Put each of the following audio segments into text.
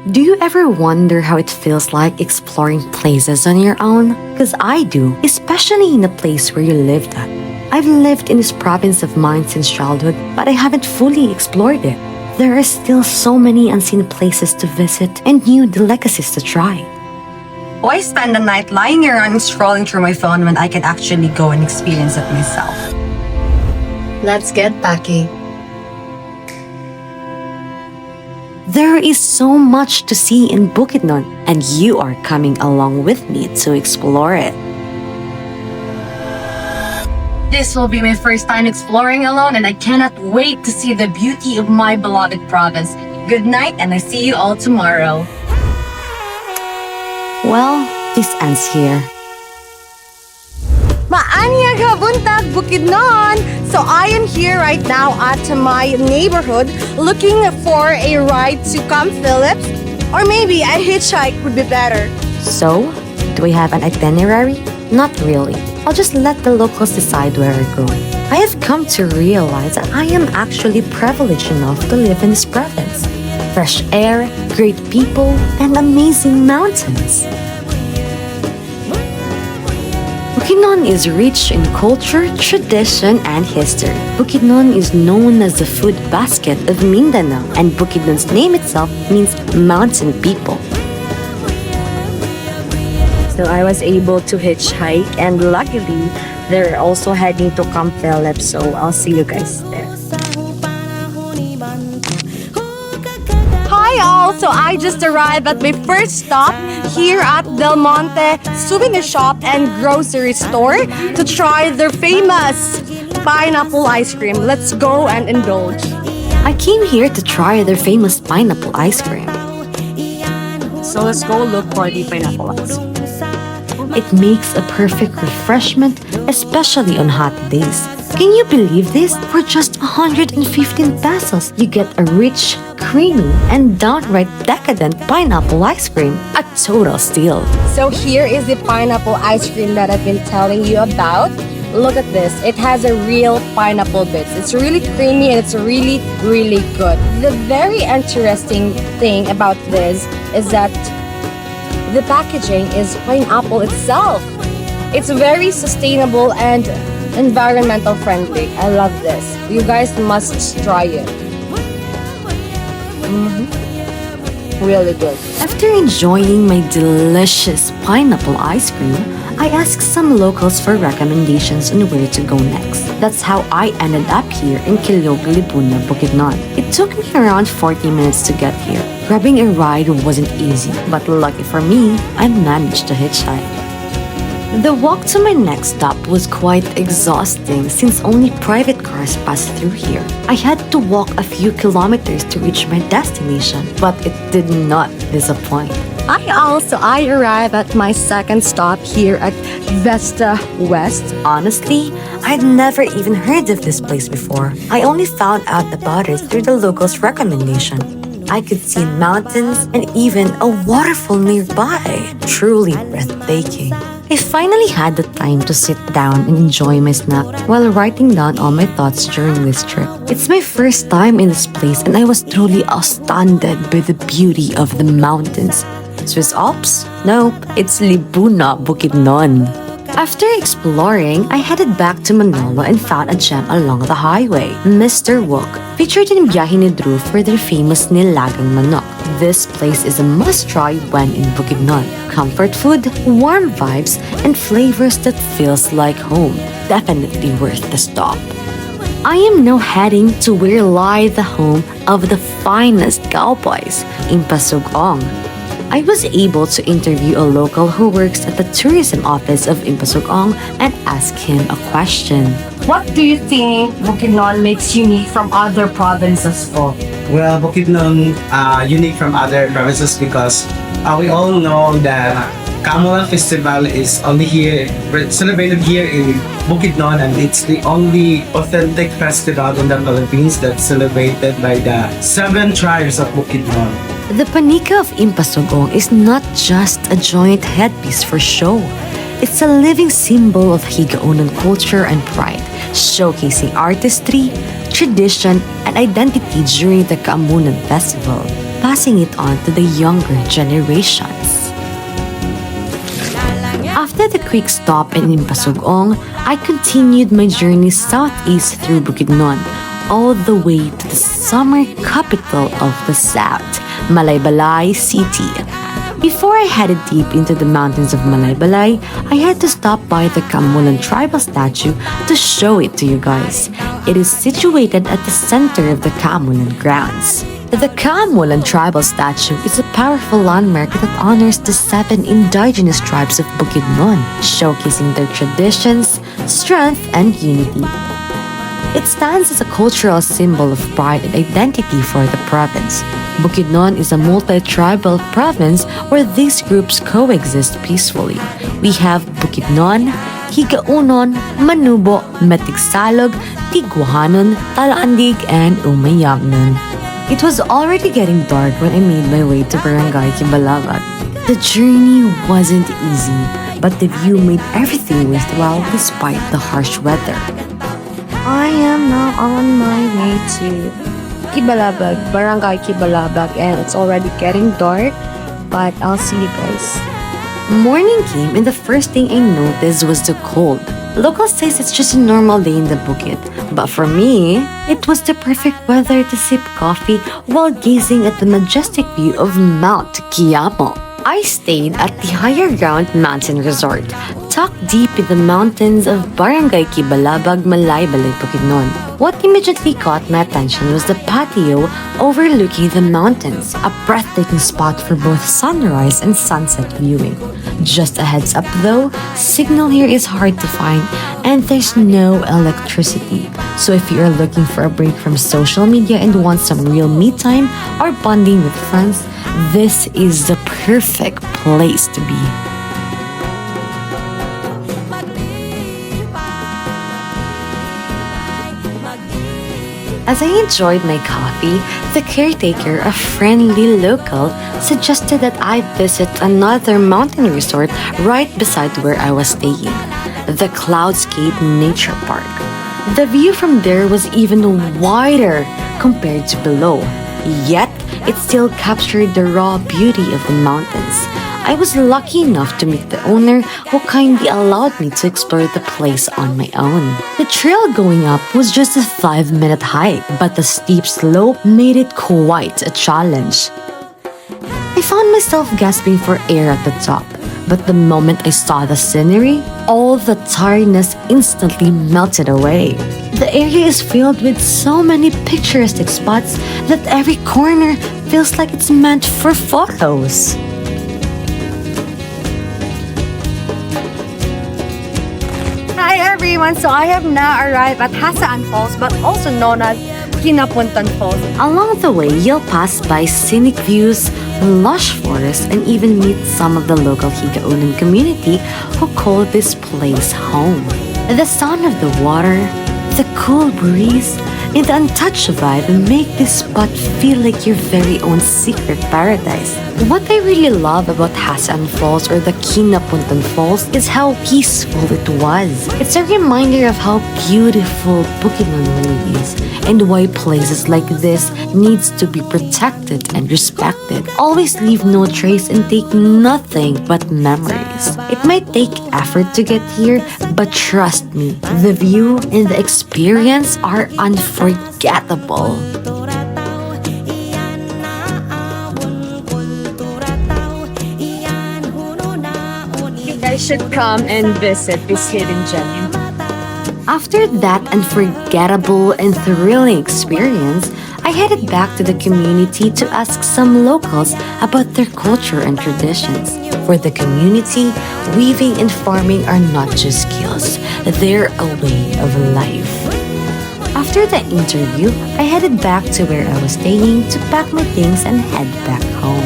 Do you ever wonder how it feels like exploring places on your own? Because I do, especially in the place where you lived at. I've lived in this province of mine since childhood, but I haven't fully explored it. There are still so many unseen places to visit and new delicacies to try. Why spend the night lying around and scrolling through my phone when I can actually go and experience it myself? Let's get packing. There is so much to see in Bukidnon, and you are coming along with me to explore it. This will be my first time exploring alone, and I cannot wait to see the beauty of my beloved province. Good night, and I see you all tomorrow. Well, this ends here. Maanyag ka buntag Bukidnon! So I am here right now at my neighborhood looking for a ride to Camp Phillips, or maybe a hitchhike would be better. So, do we have an itinerary? Not really. I'll just let the locals decide where we're going. I have come to realize that I am actually privileged enough to live in this province. Fresh air, great people, and amazing mountains. Bukidnon is rich in culture, tradition, and history. Bukidnon is known as the food basket of Mindanao, and Bukidnon's name itself means mountain people. So I was able to hitchhike, and luckily they're also heading to Camp Phillips, so I'll see you guys there. Hi all! So I just arrived at my first stop here at Del Monte Souvenir Shop and Grocery Store to try their famous pineapple ice cream. Let's go and indulge. I came here to try their famous pineapple ice cream. So let's go look for the pineapple ice. It makes a perfect refreshment, especially on hot days. Can you believe this? For just 115 pesos, you get a rich, creamy, and downright decadent pineapple ice cream. A total steal. So here is the pineapple ice cream that I've been telling you about. Look at this. It has a real pineapple bits. It's really creamy and it's really, really good. The very interesting thing about this is that the packaging is pineapple itself. It's very sustainable and environmental friendly. I love this. You guys must try it. Really good. After enjoying my delicious pineapple ice cream, I asked some locals for recommendations on where to go next. That's how I ended up here in Kilog, Libuna, Bukidnon. It took me around 40 minutes to get here. Grabbing a ride wasn't easy, but lucky for me, I managed to hitchhike. The walk to my next stop was quite exhausting since only private cars pass through here. I had to walk a few kilometers to reach my destination, but it did not disappoint. I arrived at my second stop here at Vesta West. Honestly, I'd never even heard of this place before. I only found out about it through the locals' recommendation. I could see mountains and even a waterfall nearby. Truly breathtaking. I finally had the time to sit down and enjoy my snack while writing down all my thoughts during this trip. It's my first time in this place and I was truly astounded by the beauty of the mountains. Swiss Alps? Nope, it's Libuna, Bukidnon. After exploring, I headed back to Manolo and found a gem along the highway, Mr. Wok, featured in Biyahe ni Drew for their famous nilagang manok. This place is a must-try when in Bukidnon. Comfort food, warm vibes, and flavors that feels like home. Definitely worth the stop. I am now heading to where lie the home of the finest cowboys, Impasugong. I was able to interview a local who works at the tourism office of Impasugong and ask him a question. What do you think Bukidnon makes unique from other provinces po? Well, Bukidnon unique from other provinces because we all know that Kamulan Festival is only here, celebrated here in Bukidnon, and it's the only authentic festival in the Philippines that's celebrated by the 7 tribes of Bukidnon. The panika of Impasugong is not just a joint headpiece for show. It's a living symbol of Higaonon culture and pride, showcasing artistry, tradition, and identity during the Kaamunan Festival. passing it on to the younger generations. After the quick stop in Impasugong, I continued my journey southeast through Bukidnon, all the way to the summer capital of the south, Malaybalay City. Before I headed deep into the mountains of Malaybalay, I had to stop by the Kamulan tribal statue to show it to you guys. It is situated at the center of the Kamulan grounds. The Kamulan tribal statue is a powerful landmark that honors the 7 indigenous tribes of Bukidnon, showcasing their traditions, strength, and unity. It stands as a cultural symbol of pride and identity for the province. Bukidnon is a multi-tribal province where these groups coexist peacefully. We have Bukidnon, Higaunon, Manubo, Metigsalog, Tiguahanon, Talaandig, and Umayagnon. It was already getting dark when I made my way to Barangay Kibalabag. The journey wasn't easy, but the view made everything worthwhile despite the harsh weather. I am now on my way to Kibalabag, Barangay Kibalabag, and it's already getting dark, but I'll see you guys. Morning came and the first thing I noticed was the cold. Locals say it's just a normal day in the Bukid, but for me, it was the perfect weather to sip coffee while gazing at the majestic view of Mount Quiapo. I stayed at the Higher Ground Mountain Resort, tucked deep in the mountains of Barangay Kibalabag, Malaybalay, Bukidnon. What immediately caught my attention was the patio overlooking the mountains, a breathtaking spot for both sunrise and sunset viewing. Just a heads up though, signal here is hard to find and there's no electricity. So if you are looking for a break from social media and want some real me time or bonding with friends, this is the perfect place to be. As I enjoyed my coffee, the caretaker, a friendly local, suggested that I visit another mountain resort right beside where I was staying, the Cloudscape Nature Park. The view from there was even wider compared to below, yet it still captured the raw beauty of the mountains. I was lucky enough to meet the owner who kindly allowed me to explore the place on my own. The trail going up was just a 5-minute hike, but the steep slope made it quite a challenge. I found myself gasping for air at the top, but the moment I saw the scenery, all the tiredness instantly melted away. The area is filled with so many picturesque spots that every corner feels like it's meant for photos. Hi everyone! So I have now arrived at Hasaan Falls, but also known as Kinapuntan Falls. Along the way, you'll pass by scenic views, lush forests, and even meet some of the local Higaunon community who call this place home. The sound of the water, the cool breeze, and the untouched vibe make this spot feel like your very own secret paradise. What I really love about Hasaan Falls or the Kinapuntan Falls is how peaceful it was. It's a reminder of how beautiful Bukidnon really is and why places like this needs to be protected and respected. Always leave no trace and take nothing but memories. It might take effort to get here, but trust me, the view and the experience are unforgettable. You guys should come and visit this hidden gem. After that unforgettable and thrilling experience, I headed back to the community to ask some locals about their culture and traditions. For the community, weaving and farming are not just skills, they're a way of life. After the interview, I headed back to where I was staying to pack my things and head back home.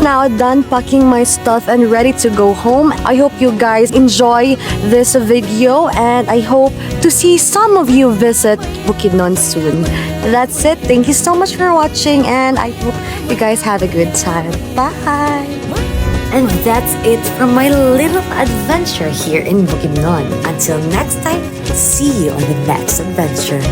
Now done packing my stuff and ready to go home. I hope you guys enjoy this video and I hope to see some of you visit Bukidnon soon. That's it. Thank you so much for watching and I hope you guys have a good time. Bye! And that's it from my little adventure here in Bukidnon. Until next time, see you on the next adventure.